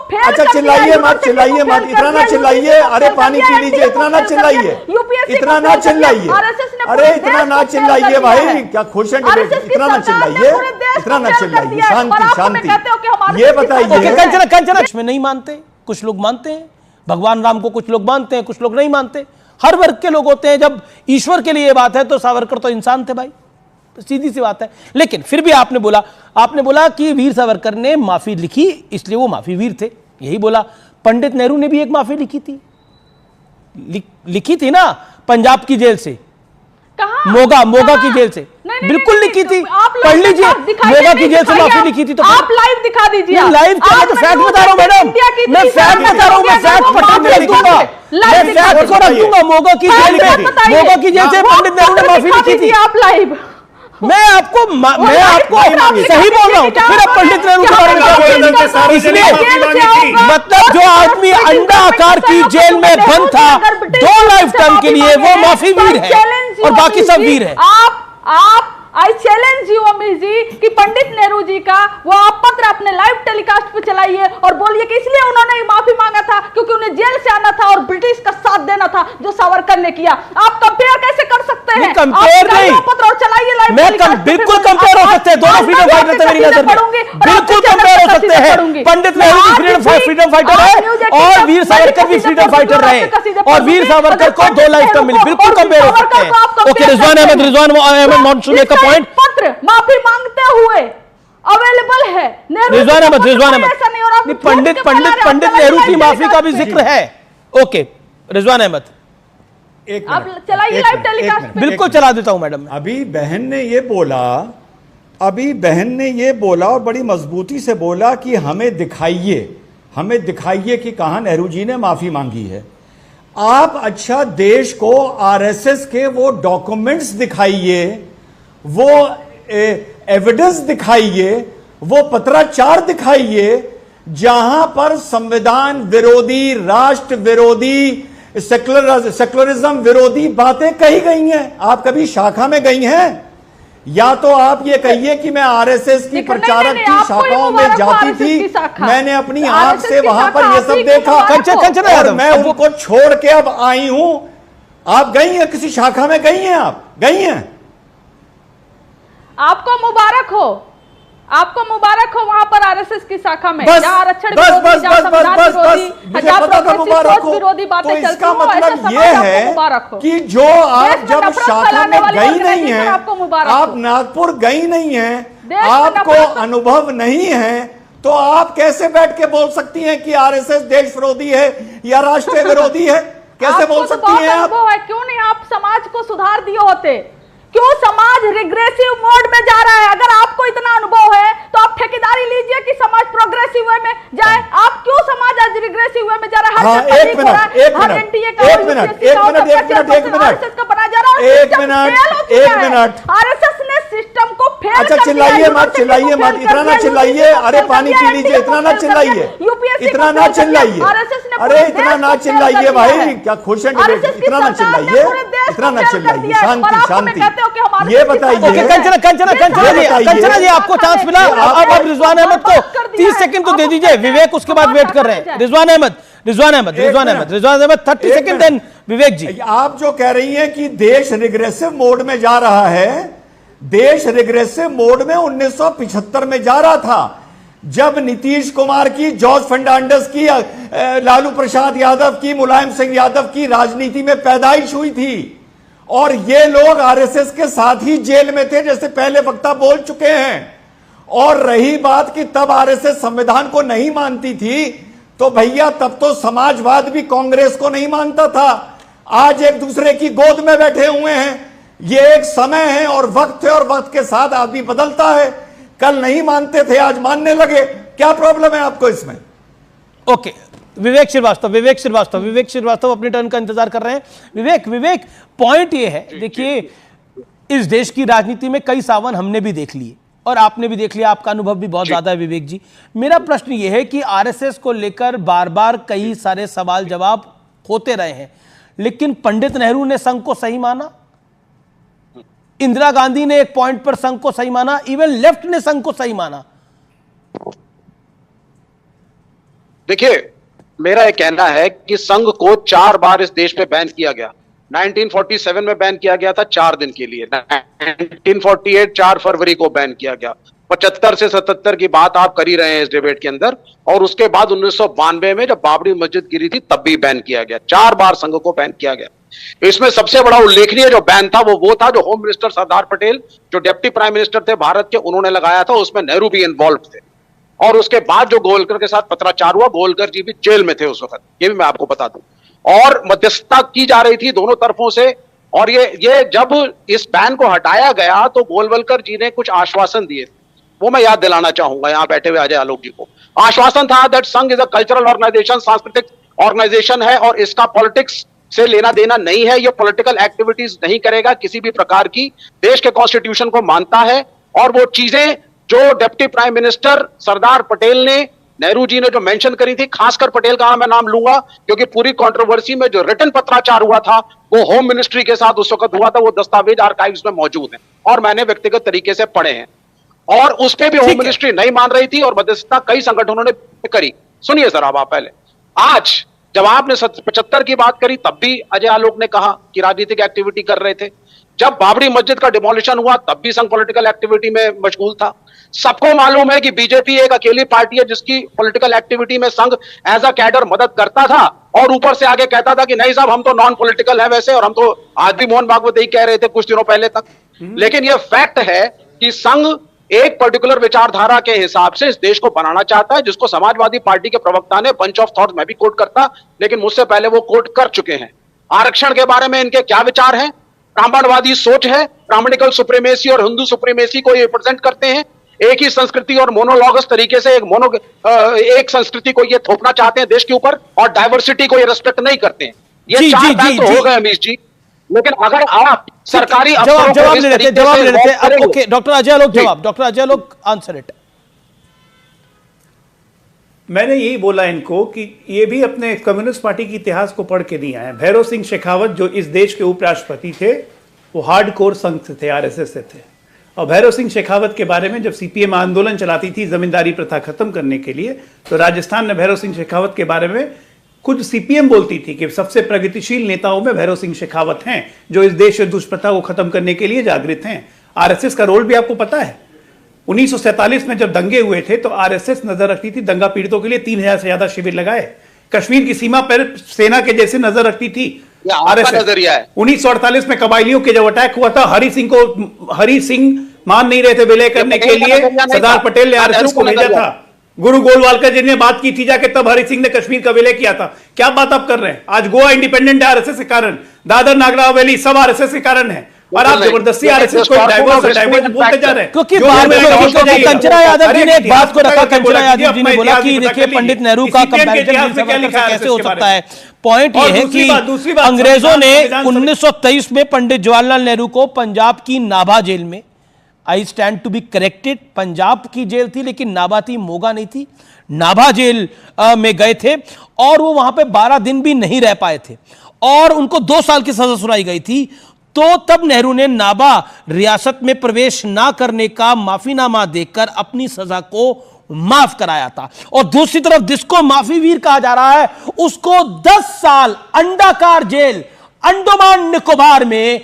Fail अच्छा चिल्लाइए मत, चिल्लाइए मत, इतना ना चिल्लाइए, अरे पानी पी लीजिए, इतना ना चिल्लाइए, इतना ना चिल्लाइए, अरे इतना ना चिल्लाइए भाई, क्या खुश हैं, इतना ना चिल्लाइए, इतना ना चिल्लाइए, शांति शांति। ये बताइए, कंचना में नहीं मानते, कुछ लोग मानते हैं भगवान राम को, कुछ लोग मानते हैं, कुछ लोग नहीं मानते, हर वर्ग के लोग होते हैं। जब ईश्वर के लिए ये बात है तो सावरकर तो इंसान थे भाई, तो सीधी सी बात है। लेकिन फिर भी आपने बोला कि वीर सावरकर ने माफी लिखी इसलिए वो माफी वीर थे, यही बोला। पंडित नेहरू ने भी एक माफी लिखी थी ना, पंजाब की जेल से, मोगा की जेल से, बिल्कुल लिखी थी, पढ़ लीजिए, मोगा की जेल से माफी लिखी थी। तो आप लाइव दिखा दीजिए, लाइव क्या, मैं तो फैक्ट बता रहा हूं मैडम, मैं फैक्ट बता रहा हूं, मैं फैक्ट पटक दूंगा, मैं फैक्ट को रख दूंगा। मोगा की जेल से पंडित नेहरू ने माफी लिखी थी। आप लाइव, मैं आपको सही बोल रहा हूं, तो फिर अब पंडित नेहरू के बारे में क्या बोलेंगे? इसलिए मतलब जो आदमी अंडा आकार की जेल में बंद था 2 लाइफ टाइम के लिए, वो माफी वीर है और बाकी सब वीर है। आप आई चैलेंज यू अमीर जी कि पंडित नेहरू जी का वो आप पत्र अपने लाइव टेलीकास्ट पे चलाइए और बोलिए कि इसलिए उन्होंने माफी मांगा था क्योंकि उन्हें जेल से आना था और ब्रिटिश का साथ देना था जो सावरकर ने किया। आप कंपेयर कैसे कर सकते हैं? कंपेयर नहीं, पत्र और चलाइए लाइव, मैं बिल्कुल कंपेयर हो सकते हैं, दोनों फ्रीडम फाइटर थे मेरी नजर में, बिल्कुल कंपेयर हो सकते हैं। पंडित नेहरू भी फ्रीडम फाइटर है और वीर सावरकर भी फ्रीडम फाइटर रहे और वीर सावरकर को 2 लाइफ टाइम मिली, बिल्कुल कंपेयर हो सकते हैं। Okay, Rizwan Ahmed wants to make a point. पत्र माफी मांगते हुए अवेलेबल है। रिजवान अहमद पंडित नेहरू की माफी का भी जिक्र है। ओके रिजवान अहमद, आप चलाइए लाइव टेलीकास्ट। बिल्कुल चला देता हूं मैडम। अभी बहन ने ये बोला और बड़ी मजबूती से बोला कि हमें दिखाइए कि कहां नेहरू जी ने माफी मांगी है। आप अच्छा देश को आरएसएस के वो डॉक्यूमेंट्स दिखाइए, वो एविडेंस दिखाइए, वो पत्राचार दिखाइए जहां पर संविधान विरोधी, राष्ट्र विरोधी, सेक्युलरिज्म विरोधी बातें कही गई हैं। आप कभी शाखा में गई हैं? या तो आप ये कहिए कि मैं आरएसएस की प्रचारक की शाखाओं में जाती थी, मैंने अपनी आंख से वहां पर ये सब देखा और मैं उनको छोड़ के अब आई हूं। आप गई हैं किसी शाखा में? गई हैं? आप गई हैं? आपको मुबारक हो वहां पर आरएसएस की शाखा में, आरक्षण विरोधी बातें चलती हैं। इसका मतलब ये है कि जो आप जब शाखा में गई नहीं है, आप नागपुर गई नहीं है, आपको अनुभव नहीं है, तो आप कैसे बैठ के बोल सकती हैं कि आरएसएस देश विरोधी है या राष्ट्र विरोधी है? कैसे बोल सकती हैं आप? क्यों नहीं आप समाज को सुधार दिए होते? क्यों समाज रिग्रेसिव मोड में जा रहा है? अगर आपको इतना अनुभव है तो आप ठेकेदारी लीजिए कि समाज प्रोग्रेसिव वे में जाए। आप क्यों समाज आज रिग्रेसिव वे में जा रहा है? एक मिनट आरएसएस ने सिस्टम को फेल। अच्छा चिल्लाइए मत, इतना ना चिल्लाइए, अरे पानी पी लीजिए, इतना ना चिल्लाइए, इतना ना चिल्लाइए, अरे इतना ना चिल्लाइए भाई, क्या खुश हैं, इतना ना चिल्लाइए, इतना ना चिल्लाइए, शांति शांति। ये बताइए कंचना जी आपको चांस मिला, अब रिजवान अहमद को 30 सेकंड तो दे दीजिए, विवेक उसके बाद वेट कर रहे हैं। रिजवान अहमद 30 सेकंड, देन विवेक जी। आप जो कह रही हैं कि देश रिग्रेसिव मोड में जा रहा है, देश रिग्रेसिव मोड में 1975 में जा रहा था जब नीतीश कुमार की, जॉर्ज फर्नांडिस की, लालू प्रसाद यादव की, मुलायम सिंह यादव की राजनीति में पैदाइश हुई थी और ये लोग आरएसएस के साथ ही जेल में थे, जैसे पहले वक्ता बोल चुके हैं। और रही बात कि तब आरएसएस संविधान को नहीं मानती थी, तो भैया तब तो समाजवाद भी कांग्रेस को नहीं मानता था। आज एक दूसरे की गोद में बैठे हुए हैं। ये एक समय है और वक्त है और वक्त के साथ आदमी बदलता है। कल नहीं मानते थे, आज मानने लगे। क्या प्रॉब्लम है आपको इसमें? ओके विवेक श्रीवास्तव अपनी टर्न का इंतजार कर रहे हैं। विवेक पॉइंट ये है, देखिए इस देश की राजनीति में कई सावन हमने भी देख लिए और आपने भी देख लिया, आपका अनुभव भी बहुत ज्यादा है विवेक जी। मेरा प्रश्न यह है कि आरएसएस को लेकर बार बार कई सारे सवाल जवाब होते रहे हैं, लेकिन पंडित नेहरू ने संघ को सही माना, इंदिरा गांधी ने एक पॉइंट पर संघ को सही माना, इवन लेफ्ट ने संघ को सही माना। देखिए, मेरा यह कहना है कि संघ को 4 बार इस देश में बैन किया गया। 1947 में बैन किया गया था 4 दिन के लिए, 1948 4 फरवरी को बैन किया गया, 75 से 77 की बात आप कर ही रहे हैं इस डिबेट के अंदर, और उसके बाद 1992 में जब बाबरी मस्जिद गिरी थी तब भी बैन किया गया। 4 बार संघ को बैन किया गया। इसमें सबसे बड़ा उल्लेखनीय जो बैन था वो था जो होम मिनिस्टर सरदार पटेल, जो डिप्टी प्राइम मिनिस्टर थे भारत के, उन्होंने लगाया था। उसमें नेहरू भी इन्वॉल्व थे, और उसके बाद जो गोलकर के साथ पत्राचार हुआ, गोलकर जी भी जेल में थे उस वक्त, ये भी मैं आपको बता दूं, और मध्यस्थता की जा रही थी दोनों तरफों से। और ये जब इस बैन को हटाया गया तो गोलवलकर जी ने कुछ आश्वासन दिए, वो मैं याद दिलाना चाहूंगा यहां बैठे हुए अजय आलोक जी को। आश्वासन था दैट संघ इज अ कल्चरल ऑर्गेनाइजेशन, सांस्कृतिक ऑर्गेनाइजेशन है, और इसका पॉलिटिक्स से लेना देना नहीं है, ये पॉलिटिकल एक्टिविटीज नहीं करेगा किसी भी प्रकार की, देश के कॉन्स्टिट्यूशन को मानता है। और वो चीजें जो deputy prime minister Sardar Patel ने, नेहरू जी ने जो मेंशन करी थी, खासकर पटेल का मैं नाम लूंगा क्योंकि पूरी कंट्रोवर्सी में जो रिटन पत्राचार हुआ था वो होम मिनिस्ट्री के साथ उस वक्त हुआ था, वो दस्तावेज आर्काइव्स में मौजूद हैं और मैंने व्यक्तिगत तरीके से पढ़े हैं, और उस पे भी होम मिनिस्ट्री नहीं मान रही थी और मध्यस्थता कई संगठनों ने करी। सुनिए सर, आप पहले, आज जब आपने 75 की बात करी तब भी अजय आलोक ने कहा कि राजनीतिक एक्टिविटी कर रहे थे। जब बाबरी मस्जिद का डिमोलिशन हुआ तब भी संघ पॉलिटिकल एक्टिविटी में मशगूल था। सबको मालूम है कि बीजेपी एक अकेली पार्टी है जिसकी पॉलिटिकल एक्टिविटी में संघ एज अ कैडर मदद करता था, और ऊपर से आगे कहता था कि नहीं साहब हम तो नॉन पॉलिटिकल है वैसे, और हम तो आज भी मोहन भागवत यही कह रहे थे कुछ दिनों पहले तक। लेकिन यह फैक्ट है कि संघ एक पर्टिकुलर विचारधारा के हिसाब से इस देश को बनाना चाहता है, जिसको समाजवादी पार्टी के प्रवक्ता ने बंच ऑफ थॉट्स, मैं भी कोट करता लेकिन मुझसे पहले वो कोट कर चुके हैं। आरक्षण के बारे में इनके क्या विचार हैं? ब्राह्मणवादी सोच है, ब्राह्मणिकल सुप्रीमेसी और हिंदू सुप्रीमेसी को ये रिप्रेजेंट करते हैं। एक ही संस्कृति और मोनोलॉगस तरीके से एक संस्कृति को ये थोपना चाहते हैं देश के ऊपर, और डाइवर्सिटी को ये रेस्पेक्ट नहीं करते हैं। ये 4 बात तो हो गए अमीश जी, लेकिन अगर आप सरकारी जवाब ले लेते ओके डॉक्टर अजय आलोक जवाब, doctor Ajay Alok answer it. मैंने यही बोला इनको कि ये भी अपने कम्युनिस्ट पार्टी के इतिहास को पढ़ के नहीं आए। भैरव सिंह शेखावत जो इस देश के उपराष्ट्रपति थे वो हार्डकोर संघ से थे, आरएसएस से थे। और भैरव सिंह शेखावत के बारे में जब सीपीएम आंदोलन चलाती थी जमींदारी प्रथा खत्म करने के लिए, तो राजस्थान में भैरव सिंह शेखावत के बारे में खुद सीपीएम बोलती थी कि सबसे प्रगतिशील नेताओं में भैरव सिंह शेखावत हैं जो इस देश में दुष्प्रथा को खत्म करने के लिए जागृत हैं। आरएसएस का रोल भी आपको पता है, 1947 में जब दंगे हुए थे तो आरएसएस नजर रखती थी दंगा पीड़ितों के लिए, 3000 से ज्यादा शिविर लगाए। कश्मीर की सीमा पर सेना के जैसे नजर रखती थी आरएसएस। 1948 में कबायलियों के जब अटैक हुआ था, हरि सिंह मान नहीं रहे थे विलय करने के लिए, सरदार पटेल ने आरएसएस को भेजा था। गुरु गोलवालकर जी ने बात की थी जाके, तब हरि सिंह ने कश्मीर का विलय किया था। क्या बात आप कर रहे हैं? आज गोवा इंडिपेंडेंट है आरएसएस के कारण, दादर नागर हवेली सब आरएसएस के कारण है, और आप जबरदस्ती आरएसएस को डाइवर्स बोलते जा रहे हैं। क्योंकि कंचना यादव जी ने एक बात को रखा, कंचना यादव जी ने बोला कि देखिए पंडित नेहरू का कंपैरिजन कैसे हो सकता है। पॉइंट ये है कि अंग्रेजों ने 1923 में पंडित जवाहरलाल नेहरू को पंजाब की नाभा जेल में, I stand to be corrected, Punjab की जेल थी लेकिन नाभा थी, मोगा नहीं थी, नाभा जेल में गए थे और वो वहां पे 12 दिन भी नहीं रह पाए थे और उनको 2 साल की सजा सुनाई गई थी। तो तब नेहरू ने नाभा रियासत में प्रवेश ना करने का माफीनामा देकर अपनी सजा को माफ कराया था। और दूसरी तरफ जिसको माफी वीर कहा जा रहा है उसको 10 साल अंडाकार जेल अंडमान निकोबार में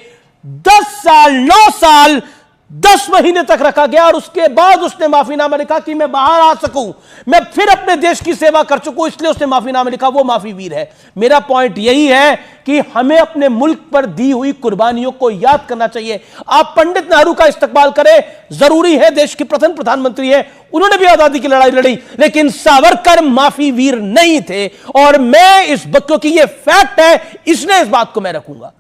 10 साल 9 साल 10 महीने तक रखा गया और उसके बाद उसने माफीनामा लिखा कि मैं बाहर आ सकूं, मैं फिर अपने देश की सेवा कर चुकूं, इसलिए उसने माफीनामा लिखा। वो माफी वीर है। मेरा पॉइंट यही है कि हमें अपने मुल्क पर दी हुई कुर्बानियों को याद करना चाहिए। आप पंडित नेहरू का इस्तकबाल करें, जरूरी है, देश के प्रथम प्रधानमंत्री है, उन्होंने भी आजादी की लड़ाई लड़ी, लेकिन सावरकर माफी वीर नहीं थे। और मैं क्योंकि ये फैक्ट है इसलिए इस बात को मैं रखूंगा।